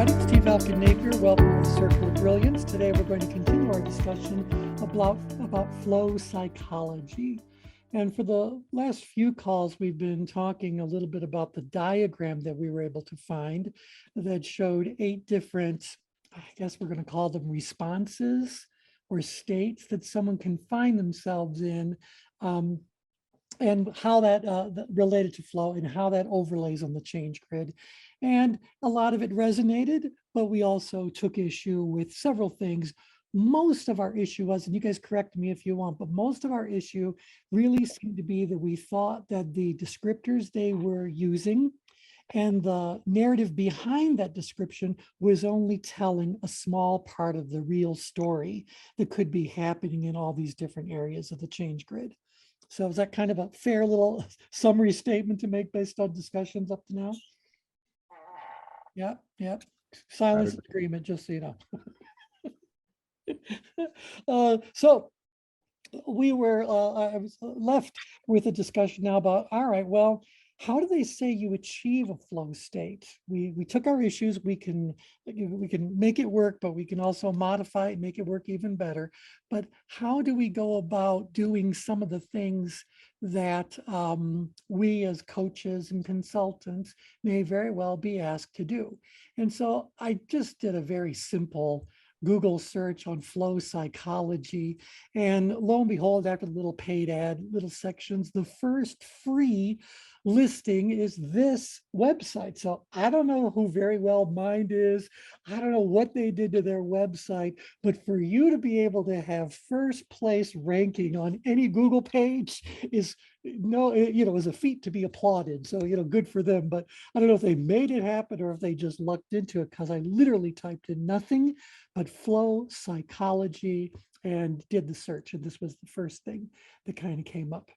Napier. Welcome to the Circle of Brilliance. Today we're going to continue our discussion about flow psychology. And for the last few calls, we've been talking a little bit about the diagram that we were able to find that showed 8 different, I guess we're going to call them responses or states that someone can find themselves in, and how that related to flow and how that overlays on the change grid. And a lot of it resonated, but we also took issue with several things. Most of our issue was, and you guys correct me if you want, but most of our issue really seemed to be that we thought that the descriptors they were using and the narrative behind that description was only telling a small part of the real story that could be happening in all these different areas of the change grid. So is that kind of a fair little summary statement to make based on discussions up to now? Yeah. Silence of agreement, just so you know. So we were, I was left with a discussion now about, all right, well, how do they say you achieve a flow state? We took our issues, we can make it work, but we can also modify it, make it work even better. But how do we go about doing some of the things that we as coaches and consultants may very well be asked to do? And so I just did a very simple Google search on flow psychology. And lo and behold, after the little paid ad, little sections, the first free listing is this website. So I don't know who Very Well Mind is. I don't know what they did to their website, but for you to be able to have first place ranking on any Google page is is a feat to be applauded. So, good for them. But I don't know if they made it happen or if they just lucked into it, because I literally typed in nothing but flow psychology and did the search. And this was the first thing that kind of came up.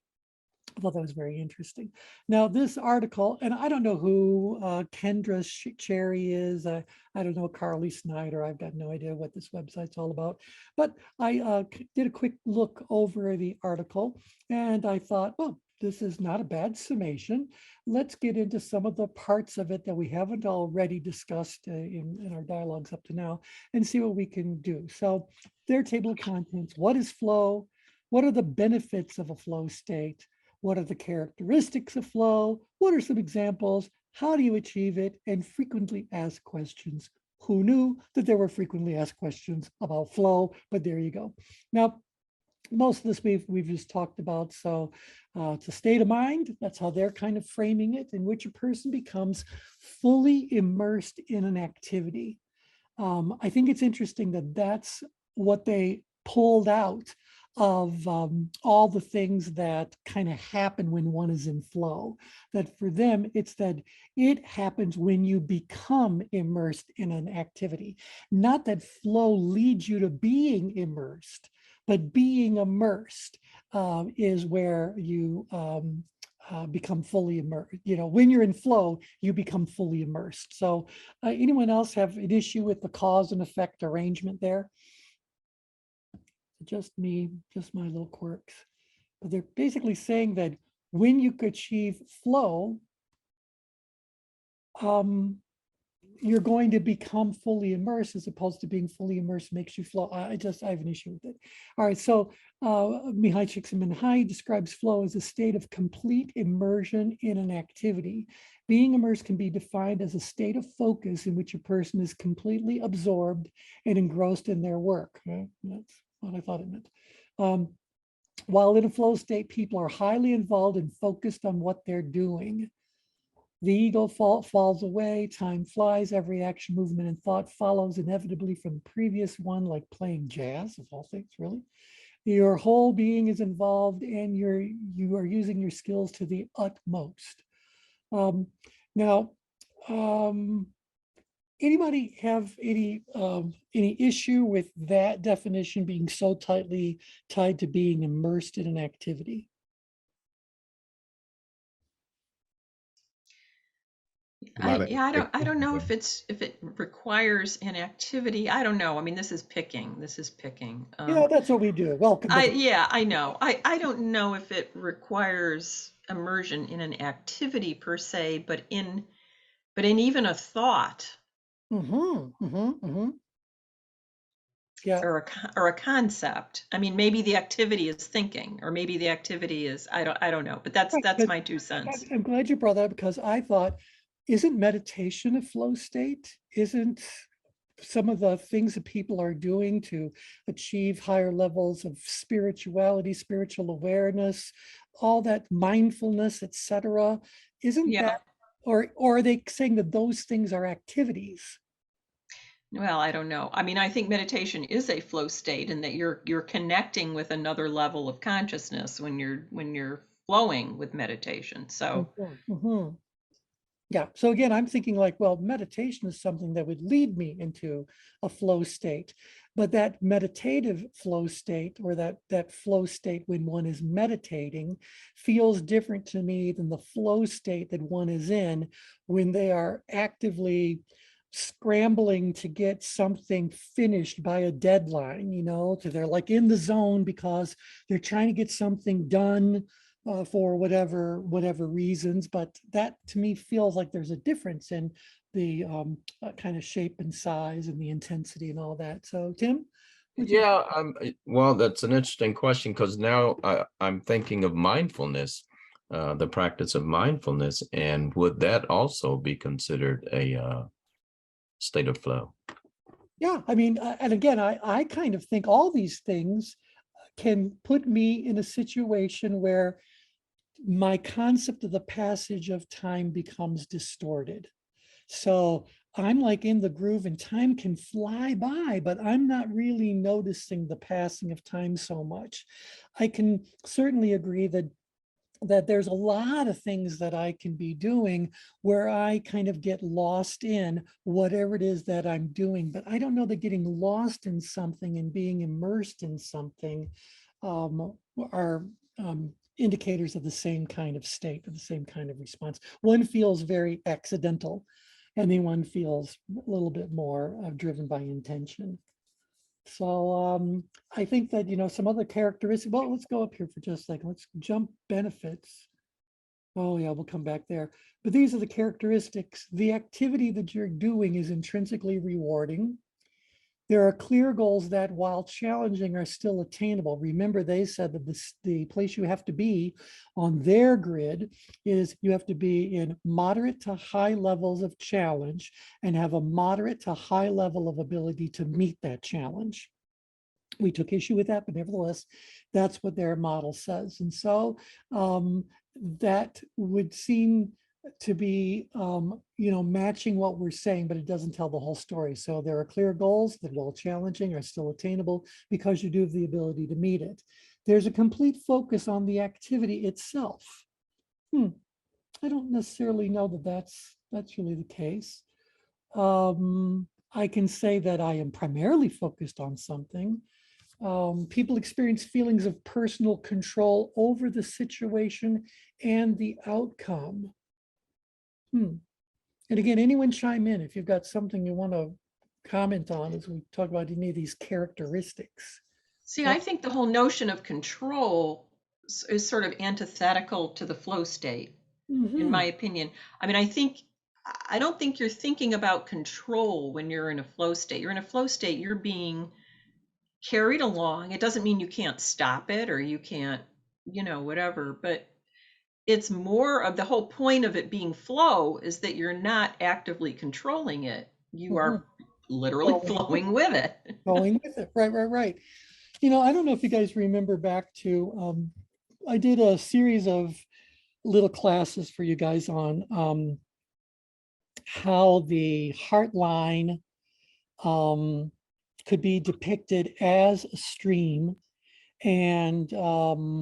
I thought that was very interesting. Now, this article, and I don't know who Kendra Cherry is. I don't know Carly Snyder. I've got no idea what this website's all about. But I did a quick look over the article, and I thought, well, this is not a bad summation. Let's get into some of the parts of it that we haven't already discussed in our dialogues up to now and see what we can do. So their table of contents: what is flow? What are the benefits of a flow state? What are the characteristics of flow? What are some examples? How do you achieve it? And frequently asked questions. Who knew that there were frequently asked questions about flow? But there you go. Now, most of this we've just talked about. So it's a state of mind. That's how they're kind of framing it, in which a person becomes fully immersed in an activity. I think it's interesting that that's what they pulled out of all the things that kind of happen when one is in flow. That for them, it's that it happens when you become immersed in an activity. Not that flow leads you to being immersed, but being immersed is where you become fully immersed. When you're in flow, you become fully immersed. So anyone else have an issue with the cause and effect arrangement there? Just me, just my little quirks. But they're basically saying that when you achieve flow, you're going to become fully immersed, as opposed to being fully immersed makes you flow. I have an issue with it. All right, so Mihai Csikszentmihalyi describes flow as a state of complete immersion in an activity. Being immersed can be defined as a state of focus in which a person is completely absorbed and engrossed in their work. Okay? That's what I thought it meant. While in a flow state, people are highly involved and focused on what they're doing. The ego falls away, time flies, every action, movement, and thought follows inevitably from the previous one, like playing jazz, of all things, really. Your whole being is involved, and you are using your skills to the utmost. Now, anybody have any issue with that definition being so tightly tied to being immersed in an activity? I don't know if it requires an activity. I don't know. I mean, this is picking. Yeah, that's what we do. Welcome to I know. I don't know if it requires immersion in an activity per se, but in even a thought. Yeah. or a concept. I mean, maybe the activity is thinking, or maybe the activity is, I don't know, but Right, that's but my 2 cents. I'm glad you brought that up because I thought, isn't meditation a flow state? Isn't some of the things that people are doing to achieve higher levels of spirituality, spiritual awareness, all that mindfulness, etc., isn't Yeah. that, or are they saying that those things are activities? Well, I don't know. I mean, I think meditation is a flow state, and that you're connecting with another level of consciousness when you're flowing with meditation. So, Mhm. Yeah. So again, I'm thinking like, well, meditation is something that would lead me into a flow state, but that meditative flow state, or that flow state when one is meditating, feels different to me than the flow state that one is in when they are actively scrambling to get something finished by a deadline, so they're like in the zone because they're trying to get something done for whatever reasons. But that to me feels like there's a difference in the kind of shape and size and the intensity and all that. So Tim, would you? Yeah, well, that's an interesting question because now I'm thinking of mindfulness, the practice of mindfulness, and would that also be considered a state of flow? Yeah, I mean, and again, I kind of think all these things can put me in a situation where my concept of the passage of time becomes distorted. So I'm like in the groove and time can fly by, but I'm not really noticing the passing of time so much. I can certainly agree that there's a lot of things that I can be doing where I kind of get lost in whatever it is that I'm doing. But I don't know that getting lost in something and being immersed in something are indicators of the same kind of state, of the same kind of response. One feels very accidental, and the one feels a little bit more driven by intention. So I think that, some other characteristics, well, let's go up here for just a second. Let's jump benefits. Oh yeah, we'll come back there. But these are the characteristics. The activity that you're doing is intrinsically rewarding. There are clear goals that, while challenging, are still attainable. Remember, they said that the place you have to be on their grid is you have to be in moderate to high levels of challenge and have a moderate to high level of ability to meet that challenge. We took issue with that, but nevertheless, that's what their model says. And so that would seem to be, matching what we're saying, but it doesn't tell the whole story. So there are clear goals that, while challenging, are still attainable because you do have the ability to meet it. There's a complete focus on the activity itself. I don't necessarily know that that's really the case. I can say that I am primarily focused on something. People experience feelings of personal control over the situation and the outcome. And again, anyone chime in if you've got something you want to comment on as we talk about any of these characteristics. see, I think the whole notion of control is sort of antithetical to the flow state, in my opinion. I mean, I don't think you're thinking about control when you're in a flow state. You're in a flow state, you're being carried along. It doesn't mean you can't stop it or you can't, whatever, but it's more of the whole point of it being flow is that you're not actively controlling it. You are literally flowing with it. Going with it. Right. I don't know if you guys remember back to, I did a series of little classes for you guys on how the heart line could be depicted as a stream, and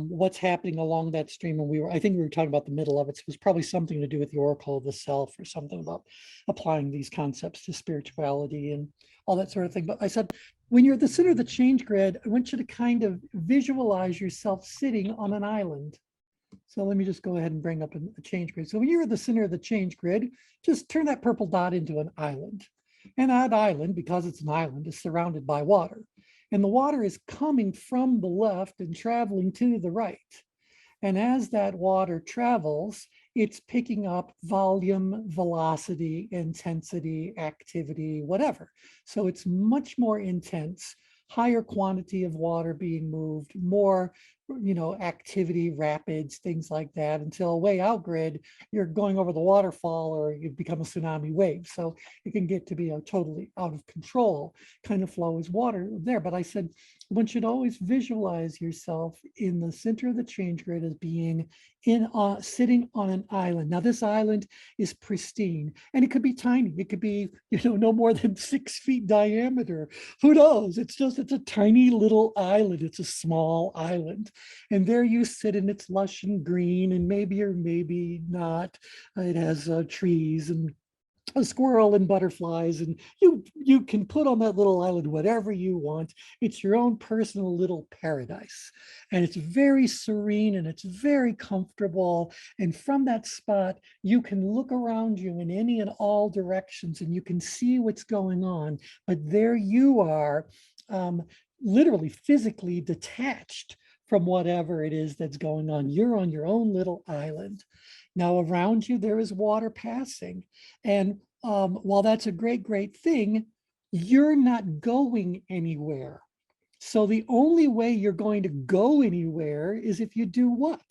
what's happening along that stream. And I think we were talking about the middle of it. So it was probably something to do with the oracle of the self or something about applying these concepts to spirituality and all that sort of thing. But I said, when you're at the center of the change grid, I want you to kind of visualize yourself sitting on an island. So let me just go ahead and bring up a change grid. So when you're at the center of the change grid, just turn that purple dot into an island. And that island, because it's an island, is surrounded by water. And the water is coming from the left and traveling to the right. And as that water travels, it's picking up volume, velocity, intensity, activity, whatever. So it's much more intense, higher quantity of water being moved, more, activity, rapids, things like that, until way out grid, you're going over the waterfall or you become a tsunami wave. So it can get to be a totally out of control kind of flow as water there. But I said, one should always visualize yourself in the center of the change grid as being sitting on an island. Now this island is pristine and it could be tiny. It could be, no more than 6 feet diameter. Who knows? It's a tiny little island. It's a small island. And there you sit and it's lush and green and maybe or maybe not. It has trees and a squirrel and butterflies, and you can put on that little island whatever you want. It's your own personal little paradise, and it's very serene and it's very comfortable. And from that spot, you can look around you in any and all directions, and you can see what's going on. But there you are, literally physically detached from whatever it is that's going on. You're on your own little island. Now around you, there is water passing. And while that's a great, great thing, you're not going anywhere. So the only way you're going to go anywhere is if you do what?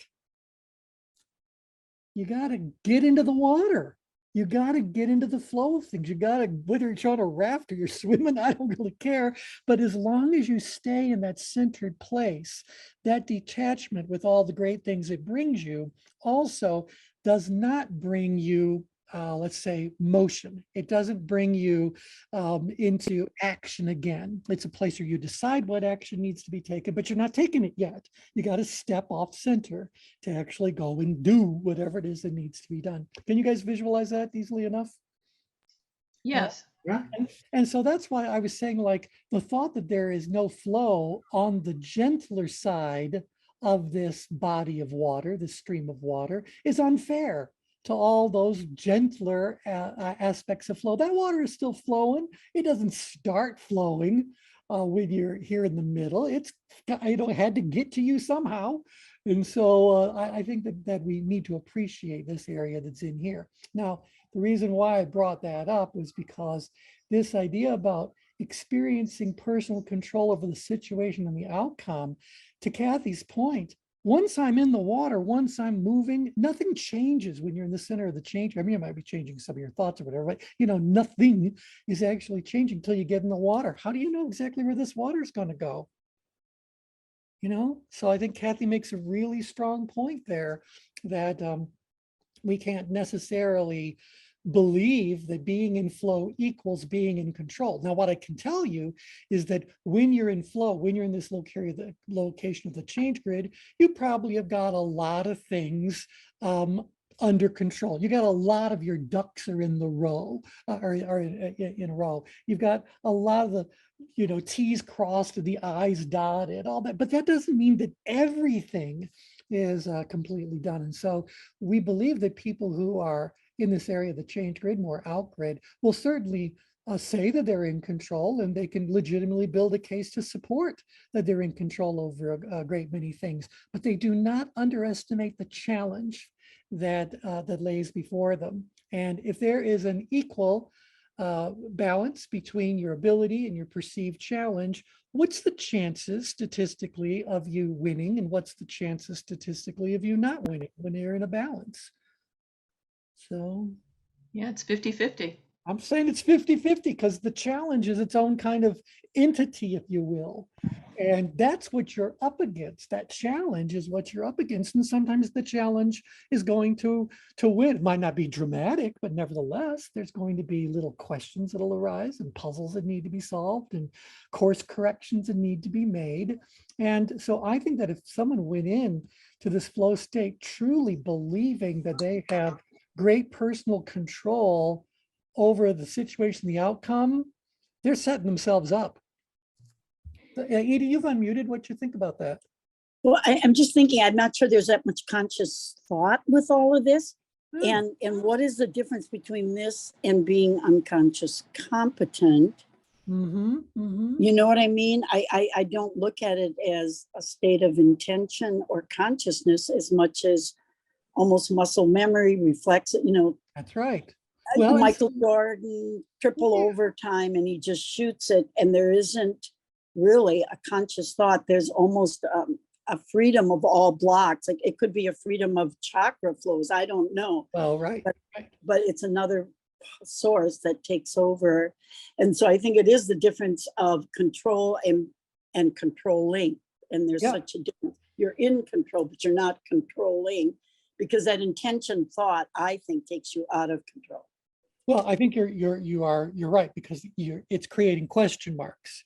You got to get into the water. You got to get into the flow of things. You got to, whether you're on a raft or you're swimming, I don't really care. But as long as you stay in that centered place, that detachment with all the great things it brings you also does not bring you, let's say, motion. It doesn't bring you into action again. It's a place where you decide what action needs to be taken, but you're not taking it yet. You got to step off center to actually go and do whatever it is that needs to be done. Can you guys visualize that easily enough? Yes. Yeah. And so that's why I was saying, like, the thought that there is no flow on the gentler side of this body of water, this stream of water, is unfair to all those gentler aspects of flow. That water is still flowing. It doesn't start flowing when you're here in the middle. It's, had to get to you somehow. And so I think that we need to appreciate this area that's in here. Now, the reason why I brought that up was because this idea about experiencing personal control over the situation and the outcome, to Kathy's point, once I'm in the water, once I'm moving, nothing changes when you're in the center of the change. I mean, you might be changing some of your thoughts or whatever, but nothing is actually changing until you get in the water. How do you know exactly where this water is going to go? So I think Kathy makes a really strong point there that we can't necessarily believe that being in flow equals being in control. Now, what I can tell you is that when you're in flow, when you're in this location of the change grid, you probably have got a lot of things under control. You got a lot of your ducks are in the row, or in a row. You've got a lot of the T's crossed and the I's dotted, all that. But that doesn't mean that everything is completely done. And so we believe that people who are in this area of the change grid, more out grid, will certainly say that they're in control, and they can legitimately build a case to support that they're in control over a great many things. But they do not underestimate the challenge that lays before them. And if there is an equal balance between your ability and your perceived challenge, what's the chances statistically of you winning, and what's the chances statistically of you not winning when you're in a balance? So yeah, it's 50-50. I'm saying it's 50-50 because the challenge is its own kind of entity, if you will. And that's what you're up against. That challenge is what you're up against. And sometimes the challenge is going to win. It might not be dramatic, but nevertheless, there's going to be little questions that'll arise and puzzles that need to be solved and course corrections that need to be made. And so I think that if someone went in to this flow state truly believing that they have great personal control over the situation, the outcome, they're setting themselves up. Edie, you've unmuted. What you think about that? Well, I'm just thinking, I'm not sure there's that much conscious thought with all of this. And what is the difference between this and being unconscious competent? You know what I mean? I don't look at it as a state of intention or consciousness as much as almost muscle memory, reflex, That's right. Well, Michael Jordan, triple overtime, and he just shoots it. And there isn't really a conscious thought. There's almost a freedom of all blocks. Like it could be a freedom of chakra flows. I don't know. well, right. But it's another source that takes over. And so I think it is the difference of control and controlling. And there's such a difference. You're in control, but you're not controlling, because that intention thought, I think, takes you out of control. Well, I think you're right, because it's creating question marks.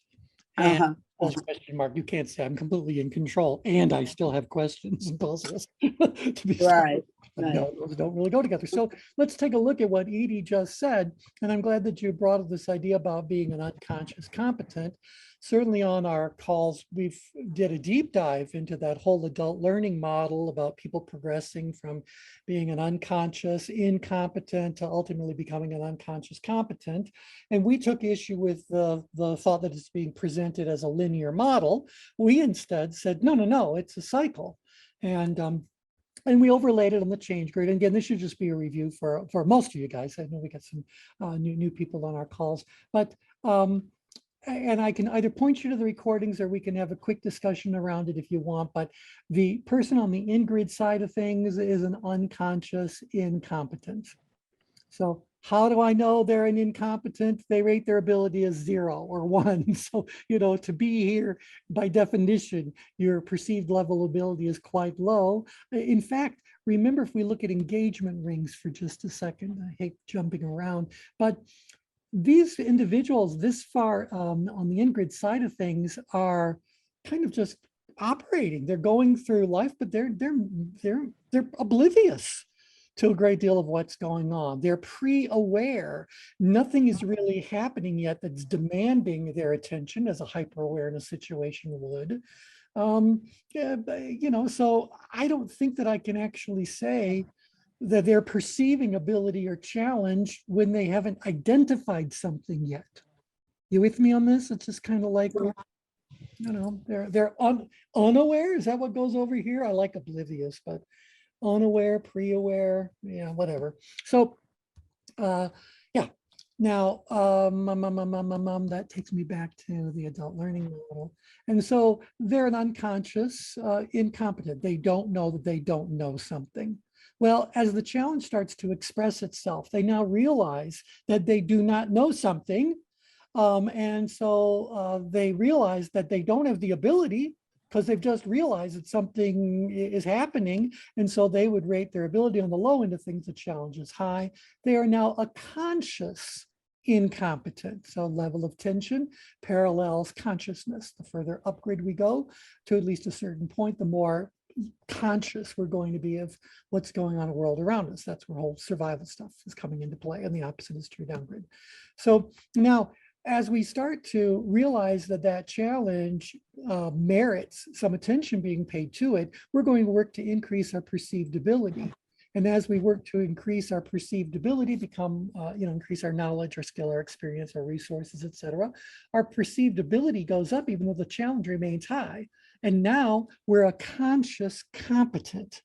And question mark, you can't say I'm completely in control and I still have questions and puzzles. To be Right. No, those don't really go together. So let's take a look at what Edie just said. And I'm glad that you brought up this idea about being an unconscious competent. Certainly on our calls, we've did a deep dive into that whole adult learning model about people progressing from being an unconscious incompetent to ultimately becoming an unconscious competent. And we took issue with the thought that it's being presented as a linear model. We instead said, no, it's a cycle. And we overlaid it on the change grid. And again, this should just be a review for most of you guys. I know we got some new people on our calls, but and I can either point you to the recordings or we can have a quick discussion around it if you want. But the person on the in-grid side of things is an unconscious incompetent. So how do I know they're an incompetent? They rate their ability as 0 or 1. So, to be here, by definition, your perceived level of ability is quite low. In fact, remember, if we look at engagement rings for just a second, I hate jumping around, but these individuals this far on the in-grid side of things are kind of just operating. They're going through life, but they're oblivious to a great deal of what's going on. They're pre-aware. Nothing is really happening yet that's demanding their attention as a hyper-awareness situation would. So I don't think that I can actually say that they're perceiving ability or challenge when they haven't identified something yet. You with me on this? It's just kind of like, they're unaware. Is that what goes over here? I like oblivious, but unaware, pre-aware, whatever. So, Now, that takes me back to the adult learning model. And so they're an unconscious incompetent. They don't know that they don't know something. Well, as the challenge starts to express itself, they now realize that they do not know something. And so they realize that they don't have the ability, because they've just realized that something is happening. And so they would rate their ability on the low end of things. The challenge is high. They are now a conscious incompetent. So level of tension parallels consciousness. The further upgrade we go to at least a certain point, the more conscious we're going to be of what's going on in the world around us. That's where whole survival stuff is coming into play, and the opposite is true downgrade. So now, as we start to realize that that challenge merits some attention being paid to it, we're going to work to increase our perceived ability. And as we work to increase our perceived ability, increase our knowledge, our skill, our experience, our resources, et cetera, our perceived ability goes up even though the challenge remains high. And now we're a conscious competent.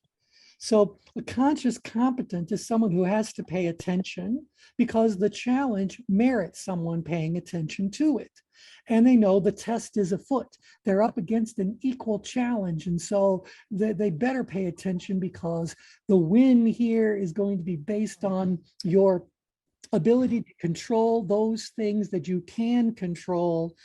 So a conscious competent is someone who has to pay attention because the challenge merits someone paying attention to it. And they know the test is afoot. They're up against an equal challenge. And so they better pay attention, because the win here is going to be based on your ability to control those things that you can control,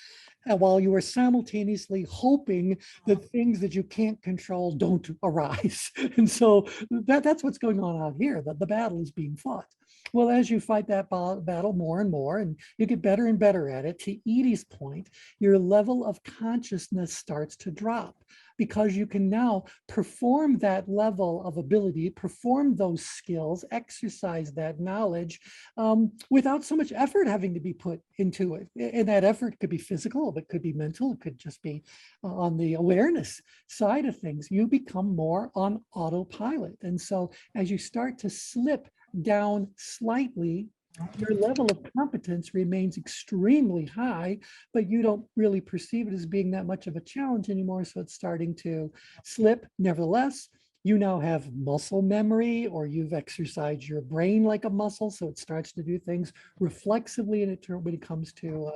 while you are simultaneously hoping that things that you can't control don't arise. And so that's what's going on out here, that the battle is being fought. Well, as you fight that battle more and more, and you get better and better at it, to Edie's point, your level of consciousness starts to drop, because you can now perform that level of ability, perform those skills, exercise that knowledge without so much effort having to be put into it. And that effort could be physical, it could be mental, it could just be on the awareness side of things. You become more on autopilot. And so as you start to slip down slightly, your level of competence remains extremely high, but you don't really perceive it as being that much of a challenge anymore. So it's starting to slip. Nevertheless, you now have muscle memory, or you've exercised your brain like a muscle, so it starts to do things reflexively when it comes to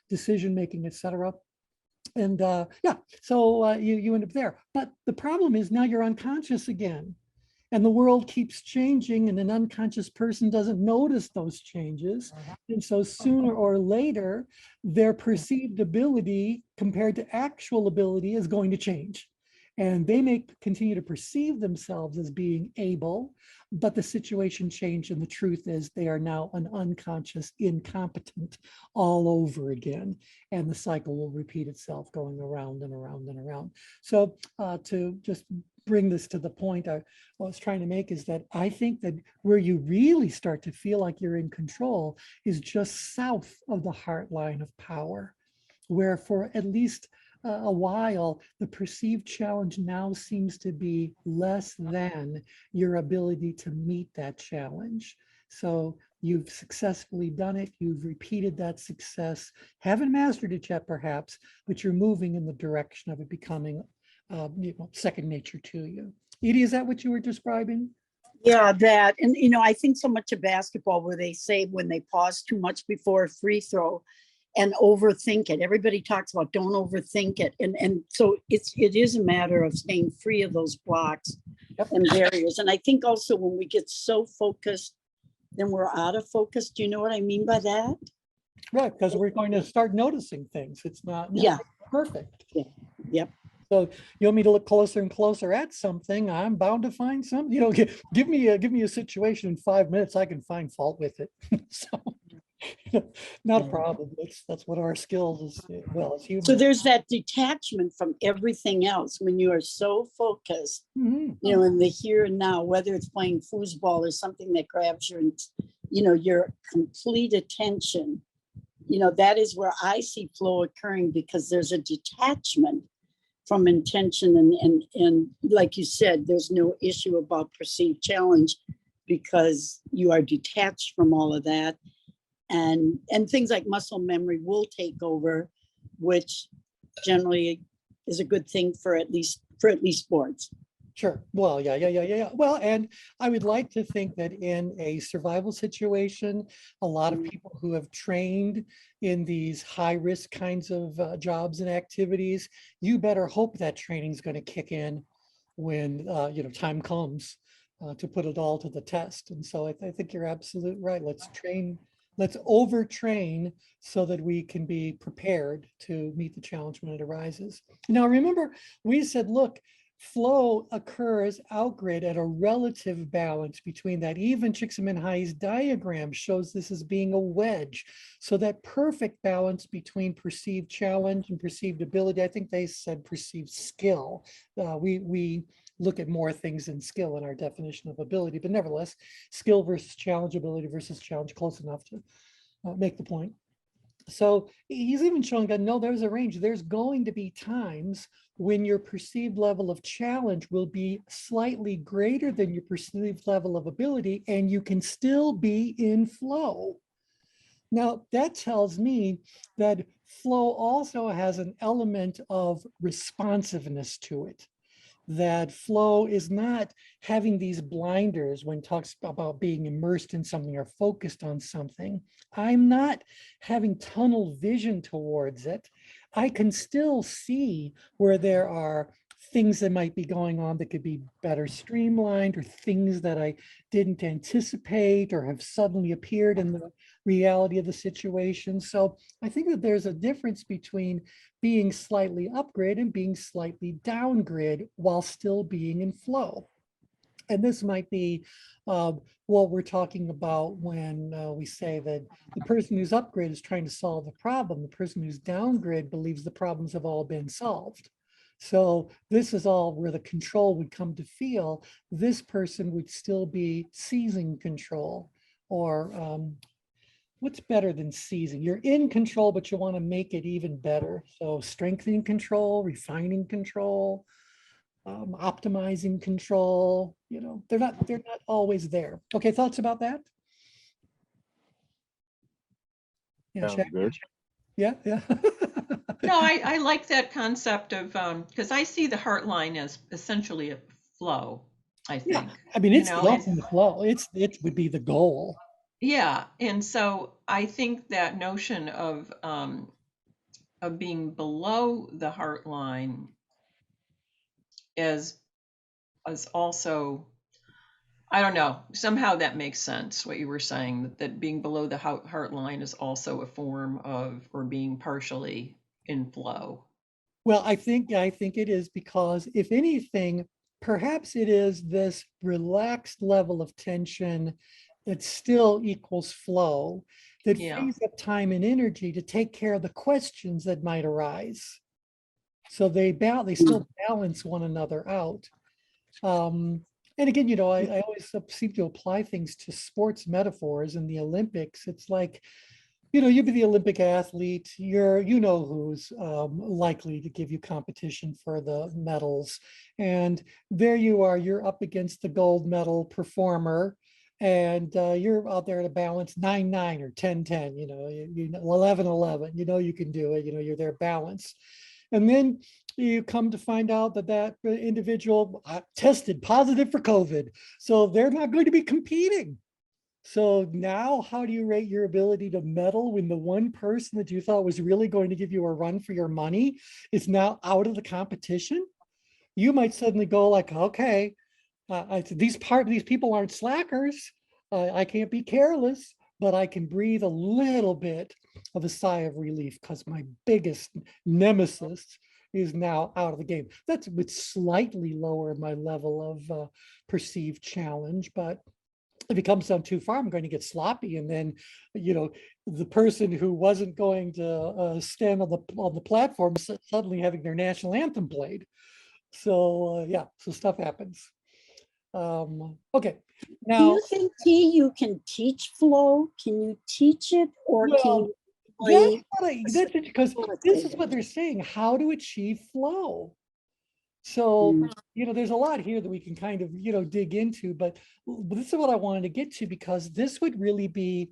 decision making, etc. And yeah, so you end up there. But the problem is now you're unconscious again. And the world keeps changing, and an unconscious person doesn't notice those changes. And so sooner or later, their perceived ability compared to actual ability is going to change. And they may continue to perceive themselves as being able, but the situation changed, and the truth is they are now an unconscious incompetent all over again. And the cycle will repeat itself, going around and around and around. So to just bring this to the point I was trying to make is that I think that where you really start to feel like you're in control is just south of the heart line of power, where for at least a while, the perceived challenge now seems to be less than your ability to meet that challenge. So you've successfully done it. You've repeated that success, haven't mastered it yet perhaps, but you're moving in the direction of it becoming second nature to you. Edie, is that what you were describing? Yeah, that. And, I think so much of basketball where they say when they pause too much before a free throw and overthink it. Everybody talks about don't overthink it. And so it is a matter of staying free of those blocks and barriers. And I think also when we get so focused, then we're out of focus. Do you know what I mean by that? Right, because we're going to start noticing things. It's not perfect. Yeah. Yep. So you want me to look closer and closer at something, I'm bound to find something. Give me a situation in 5 minutes, I can find fault with it. So not a problem. That's what our skills is, well, as humans. So there's that detachment from everything else when you are so focused, in the here and now, whether it's playing foosball or something that grabs your complete attention. That is where I see flow occurring, because there's a detachment from intention, and like you said, there's no issue about perceived challenge because you are detached from all of that, and things like muscle memory will take over, which generally is a good thing for at least sports. Sure. Well, yeah. Well, and I would like to think that in a survival situation, a lot of people who have trained in these high risk kinds of jobs and activities, you better hope that training is going to kick in when time comes to put it all to the test. And so I think you're absolutely right. Let's overtrain so that we can be prepared to meet the challenge when it arises. Now, remember, we said, look, flow occurs outgrid at a relative balance between that. Even Csikszentmihalyi's diagram shows this as being a wedge. So that perfect balance between perceived challenge and perceived ability, I think they said perceived skill. We look at more things than skill in our definition of ability, but nevertheless, skill versus challenge, ability versus challenge, close enough to make the point. So he's even showing that, no, there's a range. There's going to be times when your perceived level of challenge will be slightly greater than your perceived level of ability, and you can still be in flow. Now, that tells me that flow also has an element of responsiveness to it. That flow is not having these blinders when it talks about being immersed in something or focused on something. I'm not having tunnel vision towards it. I can still see where there are things that might be going on that could be better streamlined, or things that I didn't anticipate or have suddenly appeared in the reality of the situation. So I think that there's a difference between being slightly upgrid and being slightly downgrid while still being in flow. And this might be what we're talking about when we say that the person who's upgrid is trying to solve the problem. The person who's downgrid believes the problems have all been solved. So this is all where the control would come to feel. This person would still be seizing control, or what's better than seizing? You're in control, but you want to make it even better. So strengthening control, refining control, optimizing control, they're not always there. Okay, thoughts about that? Yeah, Sounds good. yeah. No, I like that concept of, because I see the heart line as essentially a flow. I Yeah, think. I mean, You it's the know, and ultimate flow. It would be the goal. yeah, and so I think that notion of being below the heart line is also, I don't know, somehow that makes sense, what you were saying, that being below the heart line is also a form of, or being partially in flow. Well, I think it is because if anything, perhaps it is this relaxed level of tension that still equals flow, that Yeah. frees up time and energy to take care of the questions that might arise. So they still balance one another out. And again, I always seem to apply things to sports metaphors in the Olympics. It's like, you be the Olympic athlete, who's likely to give you competition for the medals. And there you are, you're up against the gold medal performer, and you're out there to balance 9-9 or 10-10, 11-11, you can do it, you're there balanced. And then you come to find out that individual tested positive for COVID. So they're not going to be competing. So now how do you rate your ability to medal when the one person that you thought was really going to give you a run for your money is now out of the competition? You might suddenly go like, okay, these people aren't slackers. I can't be careless, but I can breathe a little bit of a sigh of relief because my biggest nemesis is now out of the game. That would slightly lower my level of perceived challenge, but if it comes down too far, I'm going to get sloppy. And then, the person who wasn't going to stand on the platform suddenly having their national anthem played. So yeah, so stuff happens. Okay, Do now, you think, T, you can teach flow? Can you teach it, or can well, you that's play that's it, because this is facilitate what it? they're saying, how to achieve flow. So, Mm. there's a lot here that we can kind of, dig into, but this is what I wanted to get to, because this would really be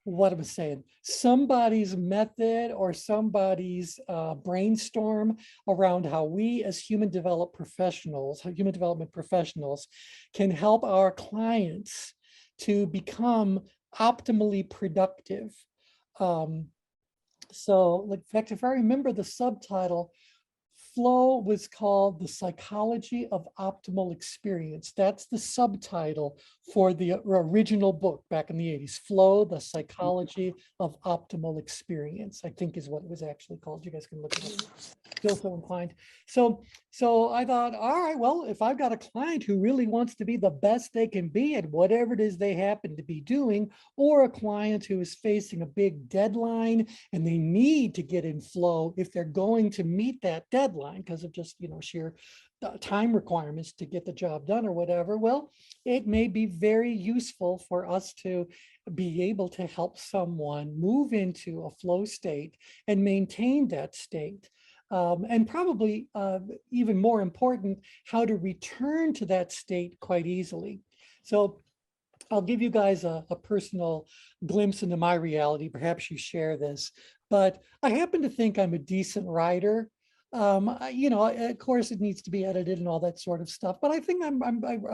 what I was saying, somebody's method or somebody's brainstorm around how we as human development professionals can help our clients to become optimally productive. So, in fact, if I remember the subtitle, Flow was called The Psychology of Optimal Experience. That's the subtitle for the original book back in the 80s. Flow, The Psychology of Optimal Experience, I think is what it was actually called. You guys can look it up. Still so inclined. So I thought, all right, well, if I've got a client who really wants to be the best they can be at whatever it is they happen to be doing, or a client who is facing a big deadline and they need to get in flow if they're going to meet that deadline because of just, sheer time requirements to get the job done or whatever, well, it may be very useful for us to be able to help someone move into a flow state and maintain that state. And probably even more important, how to return to that state quite easily. So I'll give you guys a personal glimpse into my reality. Perhaps you share this, but I happen to think I'm a decent writer. Of course, it needs to be edited and all that sort of stuff, but I think I'm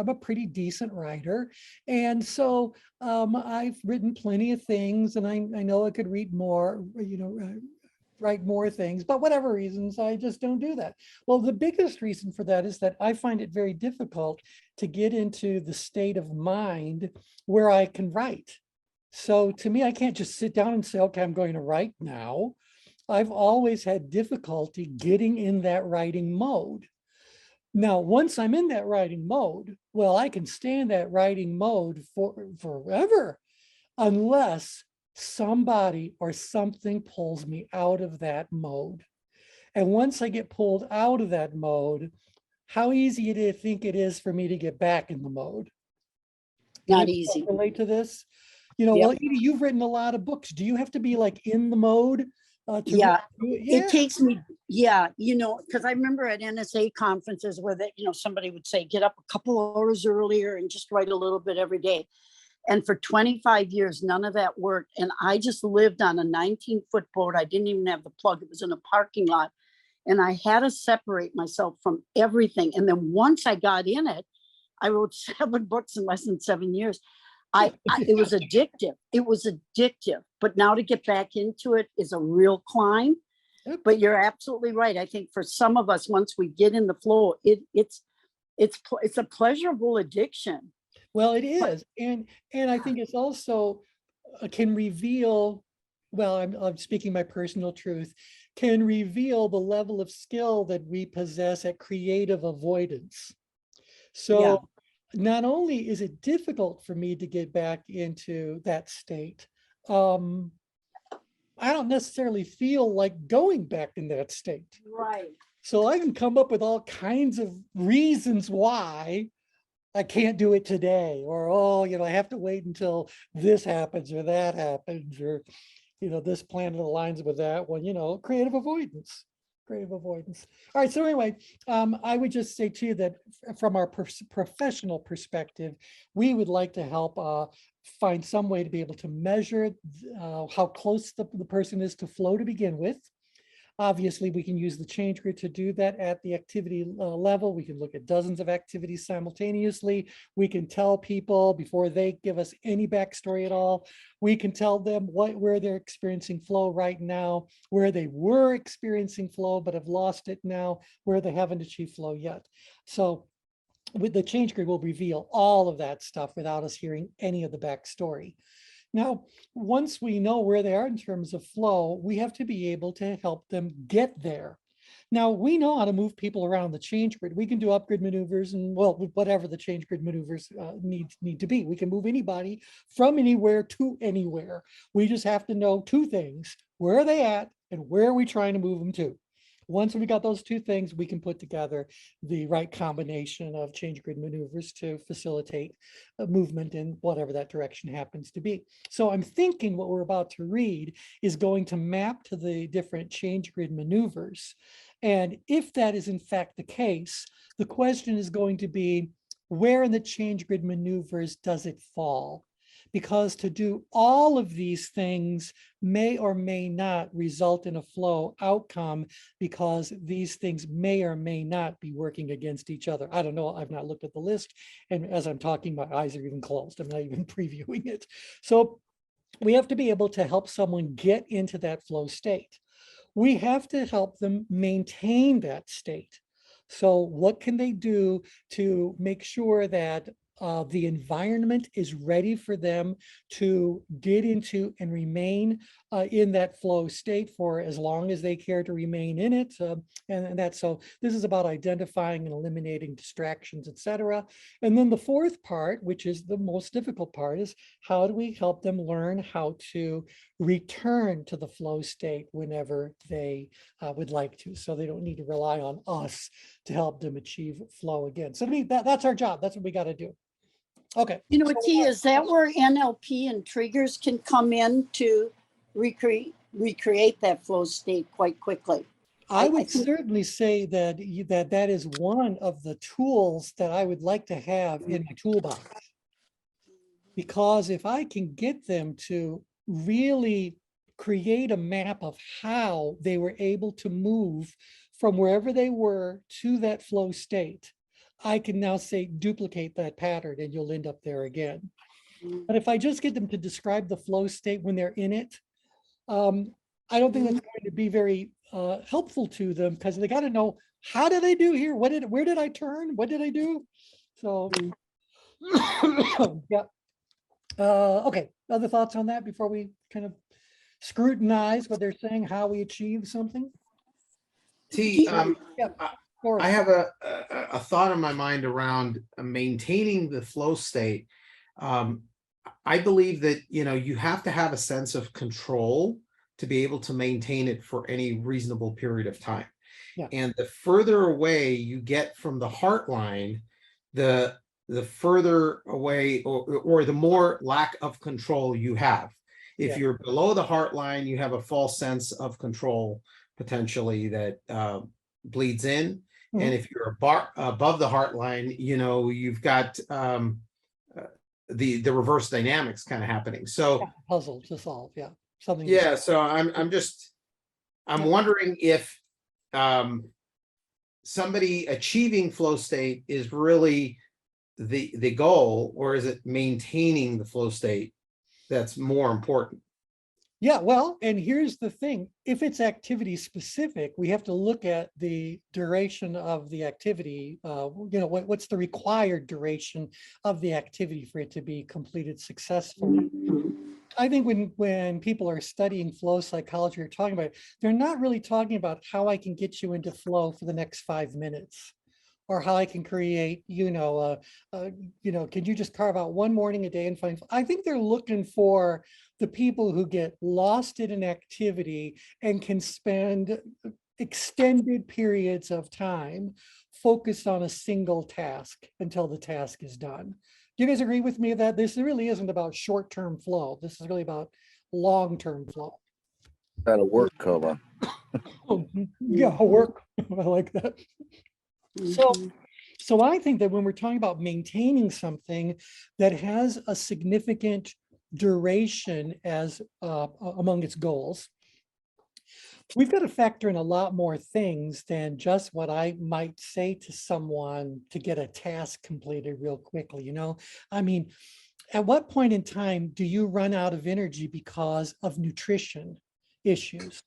a pretty decent writer. And so I've written plenty of things, and I know I could read more, write more things, but whatever reasons, I just don't do that. Well, the biggest reason for that is that I find it very difficult to get into the state of mind where I can write. So to me, I can't just sit down and say, okay, I'm going to write now. I've always had difficulty getting in that writing mode. Now, once I'm in that writing mode, well, I can stay in that writing mode forever, unless somebody or something pulls me out of that mode. And once I get pulled out of that mode, how easy do you think it is for me to get back in the mode? Not easy. Relate to this? Yep. Well, Edie, you've written a lot of books. Do you have to be like in the mode to Yeah. Yeah. It takes me, because I remember at NSA conferences where somebody would say, get up a couple hours earlier and just write a little bit every day. And for 25 years, none of that worked. And I just lived on a 19-foot boat. I didn't even have the plug. It was in a parking lot. And I had to separate myself from everything. And then once I got in it, I wrote 7 books in less than 7 years. It was addictive. It was addictive. But now to get back into it is a real climb. But you're absolutely right. I think for some of us, once we get in the flow, it's a pleasurable addiction. Well, it is, and I think it's also can reveal. Well, I'm speaking my personal truth. Can reveal the level of skill that we possess at creative avoidance. So not only is it difficult for me to get back into that state, I don't necessarily feel like going back in that state. Right. So I can come up with all kinds of reasons why I can't do it today, or, oh, I have to wait until this happens or that happens, or, this planet aligns with that one, creative avoidance. All right. So anyway, I would just say to you that from our professional perspective, we would like to help find some way to be able to measure how close the person is to flow to begin with. Obviously, we can use the change grid to do that at the activity level. We can look at dozens of activities simultaneously. We can tell people before they give us any backstory at all. We can tell them where they're experiencing flow right now, where they were experiencing flow but have lost it now, where they haven't achieved flow yet. So with the change grid, will reveal all of that stuff without us hearing any of the backstory. Now, once we know where they are in terms of flow, we have to be able to help them get there. Now, we know how to move people around the change grid. We can do upgrid maneuvers and, well, whatever the change grid maneuvers need to be. We can move anybody from anywhere to anywhere. We just have to know 2 things: where are they at and where are we trying to move them to? Once we got those 2 things, we can put together the right combination of change grid maneuvers to facilitate movement in whatever that direction happens to be. So I'm thinking what we're about to read is going to map to the different change grid maneuvers. And if that is in fact the case, the question is going to be, where in the change grid maneuvers does it fall? Because to do all of these things may or may not result in a flow outcome, because these things may or may not be working against each other. I don't know. I've not looked at the list. And as I'm talking, my eyes are even closed. I'm not even previewing it. So we have to be able to help someone get into that flow state. We have to help them maintain that state. So what can they do to make sure that the environment is ready for them to get into and remain in that flow state for as long as they care to remain in it. And that's, so this is about identifying and eliminating distractions, etc. And then the 4th part, which is the most difficult part, is how do we help them learn how to return to the flow state whenever they would like to, so they don't need to rely on us to help them achieve flow again. So to me, that's our job. That's what we got to do. Okay. T, is that where NLP and triggers can come in to recreate that flow state quite quickly? I would certainly say that that is one of the tools that I would like to have in my toolbox. Because if I can get them to really create a map of how they were able to move from wherever they were to that flow state, I can now say duplicate that pattern and you'll end up there again. But if I just get them to describe the flow state when they're in it, I don't think that's going to be very helpful to them, because they got to know, how did I do here? Where did I turn? What did I do? So yeah. Okay, other thoughts on that before we kind of scrutinize what they're saying, how we achieve something? T, Yeah. I have a thought in my mind around maintaining the flow state. I believe that, you have to have a sense of control to be able to maintain it for any reasonable period of time. Yeah. And the further away you get from the heart line, the further away or the more lack of control you have. If you're below the heart line, you have a false sense of control potentially that bleeds in. And if you're above the heart line, you've got the reverse dynamics kind of happening. So puzzle to solve. Yeah. Something. Yeah. So I'm wondering if somebody achieving flow state is really the goal, or is it maintaining the flow state that's more important? Yeah, well, and here's the thing. If it's activity specific, we have to look at the duration of the activity. What's the required duration of the activity for it to be completed successfully? I think when people are studying flow psychology or talking about it, they're not really talking about how I can get you into flow for the next 5 minutes, or how I can create, can you just carve out one morning a day and find, I think they're looking for the people who get lost in an activity and can spend extended periods of time focused on a single task until the task is done. Do you guys agree with me that this really isn't about short-term flow? This is really about long-term flow. That'll work, Coba. Oh, yeah, work. I like that. So I think that when we're talking about maintaining something that has a significant duration as among its goals, we've got to factor in a lot more things than just what I might say to someone to get a task completed real quickly. I mean, at what point in time do you run out of energy because of nutrition issues?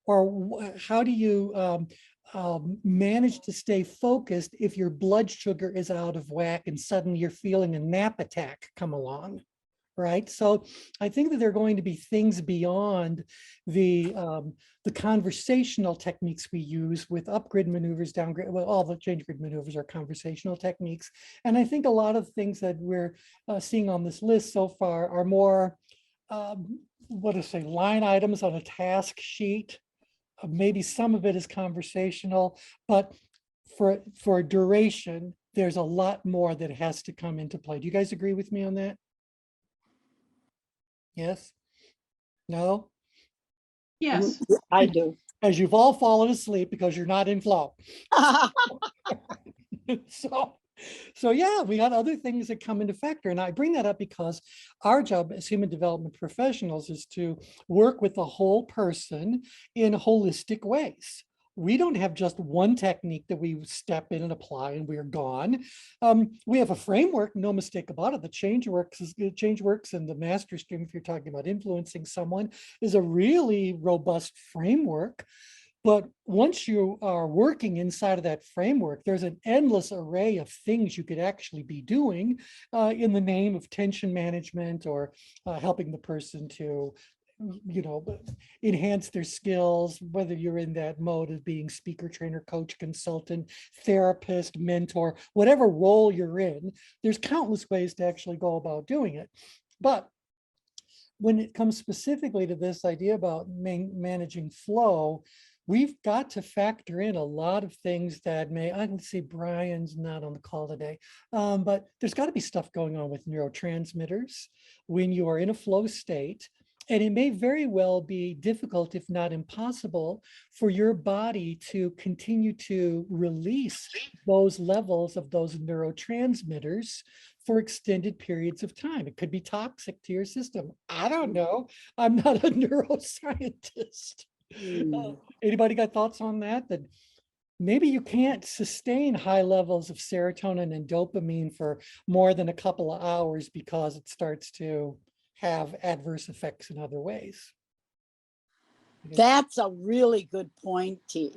Or how do you manage to stay focused if your blood sugar is out of whack and suddenly you're feeling a nap attack come along, right? So I think that there are going to be things beyond the conversational techniques we use with up-grid maneuvers, down-grid, well, all the change grid maneuvers are conversational techniques. And I think a lot of things that we're seeing on this list so far are more, line items on a task sheet. Maybe some of it is conversational, but for duration, there's a lot more that has to come into play. Do you guys agree with me on that? Yes? No? Yes. I do. As you've all fallen asleep because you're not in flow. So yeah, we got other things that come into factor. And I bring that up because our job as human development professionals is to work with the whole person in holistic ways. We don't have just one technique that we step in and apply and we're gone. We have a framework, no mistake about it. The change works and the master stream, if you're talking about influencing someone, is a really robust framework. But once you are working inside of that framework, there's an endless array of things you could actually be doing in the name of tension management or helping the person to, enhance their skills, whether you're in that mode of being speaker, trainer, coach, consultant, therapist, mentor, whatever role you're in, there's countless ways to actually go about doing it. But when it comes specifically to this idea about managing flow, we've got to factor in a lot of things that I can see Brian's not on the call today, but there's got to be stuff going on with neurotransmitters when you are in a flow state. And it may very well be difficult, if not impossible, for your body to continue to release those levels of those neurotransmitters for extended periods of time. It could be toxic to your system. I don't know. I'm not a neuroscientist. Anybody got thoughts on that? That maybe you can't sustain high levels of serotonin and dopamine for more than a couple of hours because it starts to have adverse effects in other ways. That's a really good point, T.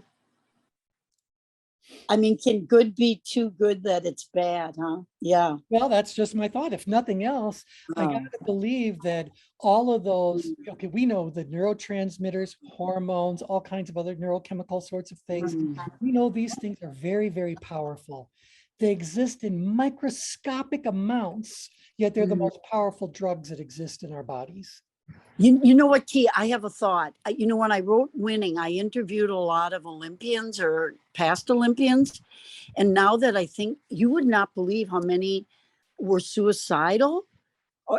I mean, can good be too good that it's bad, huh? Yeah. Well, that's just my thought. If nothing else, I got to believe that all of those, okay, we know the neurotransmitters, hormones, all kinds of other neurochemical sorts of things. We know these things are very, very powerful. They exist in microscopic amounts, yet they're the most powerful drugs that exist in our bodies. You know what, T, I have a thought. When I wrote Winning, I interviewed a lot of Olympians or past Olympians. And now that I think, you would not believe how many were suicidal.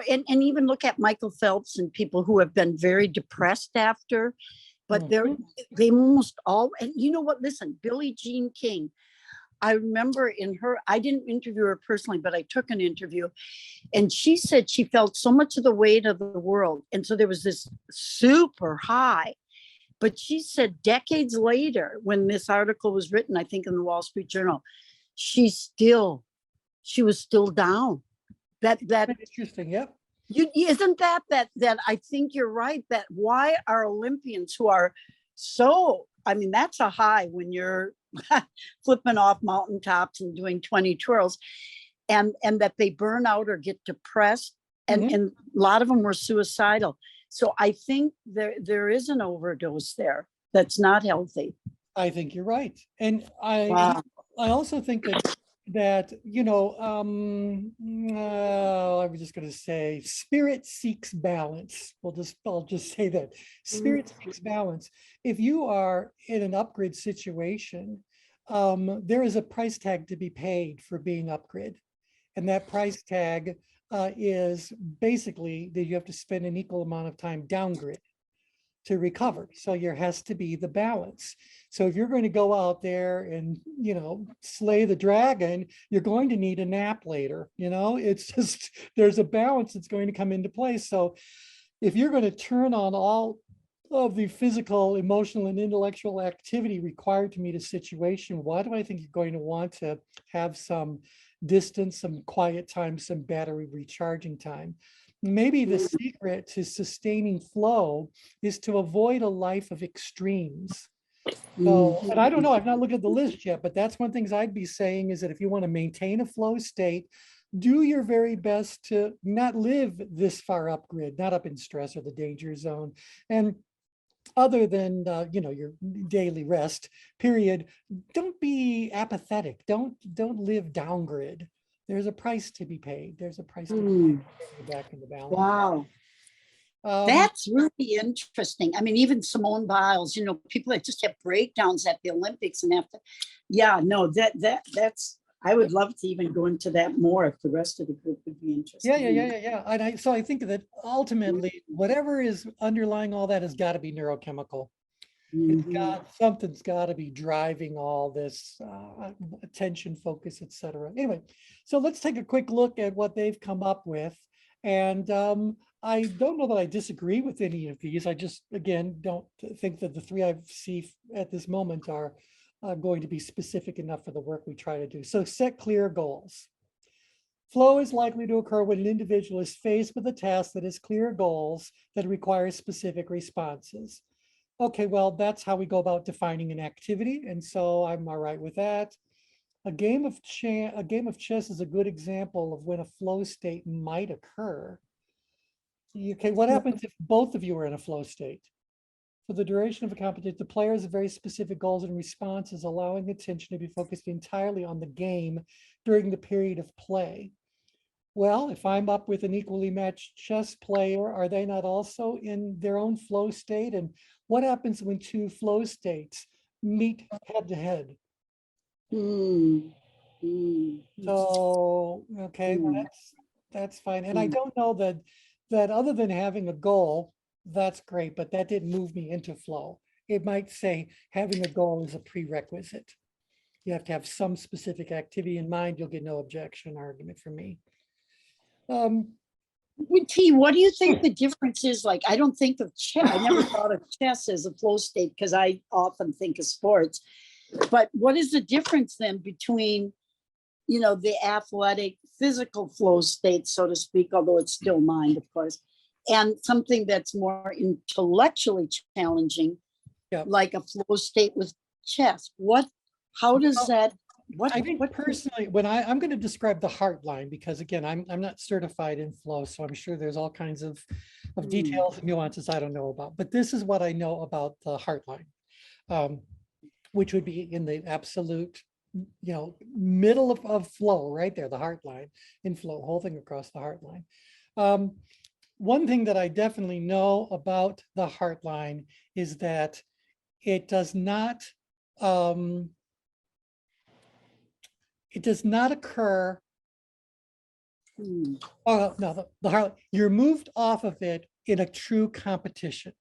And even look at Michael Phelps and people who have been very depressed after. But they almost all, and you know what, listen, Billie Jean King, I remember I didn't interview her personally, but I took an interview, and she said she felt so much of the weight of the world. And so there was this super high, but she said decades later, when this article was written, I think in the Wall Street Journal, she still she was still down. That Interesting. Yep. isn't that I think you're right, that why are Olympians who are so, I mean, that's a high when you're flipping off mountaintops and doing 20 twirls, and that they burn out or get depressed, and a lot of them were suicidal. So I think there is an overdose there that's not healthy. I think you're right. And Wow. I also think that you know, I was just going to say spirit seeks balance. I'll just say that spirit seeks balance. If you are in an upgrade situation, there is a price tag to be paid for being upgrade. And that price tag is basically that you have to spend an equal amount of time downgrade to recover. So there has to be the balance. So if you're going to go out there and, you know, slay the dragon, you're going to need a nap later. You know, it's just, there's a balance that's going to come into place. So if you're going to turn on all of the physical, emotional, and intellectual activity required to meet a situation, why do I think you're going to want to have some distance, some quiet time, some battery recharging time? Maybe the secret to sustaining flow is to avoid a life of extremes. So, and I don't know, I've not looked at the list yet, but that's one thing I'd be saying is that if you want to maintain a flow state, do your very best to not live this far up grid, not up in stress or the danger zone. And other than, you know, your daily rest period, don't be apathetic. Don't live down grid. There's a price to be paid. There's a price to be paid back in the balance. Wow. That's really interesting. I mean, even Simone Biles, you know, people that just have breakdowns at the Olympics and have to, yeah, no, that's, I would love to even go into that more if the rest of the group would be interested. Yeah. And so I think that ultimately, whatever is underlying all that has got to be neurochemical. Something's got to be driving all this attention, focus, etc. Anyway, so let's take a quick look at what they've come up with. And I don't know that I disagree with any of these. I just, again, don't think that the three I see at this moment are going to be specific enough for the work we try to do. So set clear goals. Flow is likely to occur when an individual is faced with a task that has clear goals that require specific responses. Okay, well, that's how we go about defining an activity. And so I'm all right with that. A game of chess is a good example of when a flow state might occur. Okay, what happens if both of you are in a flow state? For the duration of a competition, the players have very specific goals and responses, allowing attention to be focused entirely on the game during the period of play. Well, if I'm up with an equally matched chess player, are they not also in their own flow state? And what happens when two flow states meet head to head? So, okay, well, that's fine. And I don't know that other than having a goal, that's great, but that didn't move me into flow. It might say having a goal is a prerequisite. You have to have some specific activity in mind. You'll get no objection argument from me. T, what do you think the difference is? Like, I don't think of chess. I never thought of chess as a flow state because I often think of sports. But what is the difference then between, you know, the athletic physical flow state, so to speak, although it's still mind, of course, and something that's more intellectually challenging, like a flow state with chess? How does that? I think personally, when I'm going to describe the heart line, because again, I'm not certified in flow, so I'm sure there's all kinds of details and nuances I don't know about. But this is what I know about the heart line, which would be in the absolute, you know, middle of flow, right there, the heart line in flow, whole thing across the heart line. One thing that I definitely know about the heart line is that it does not occur. Oh no, the heart, you're moved off of it in a true competition.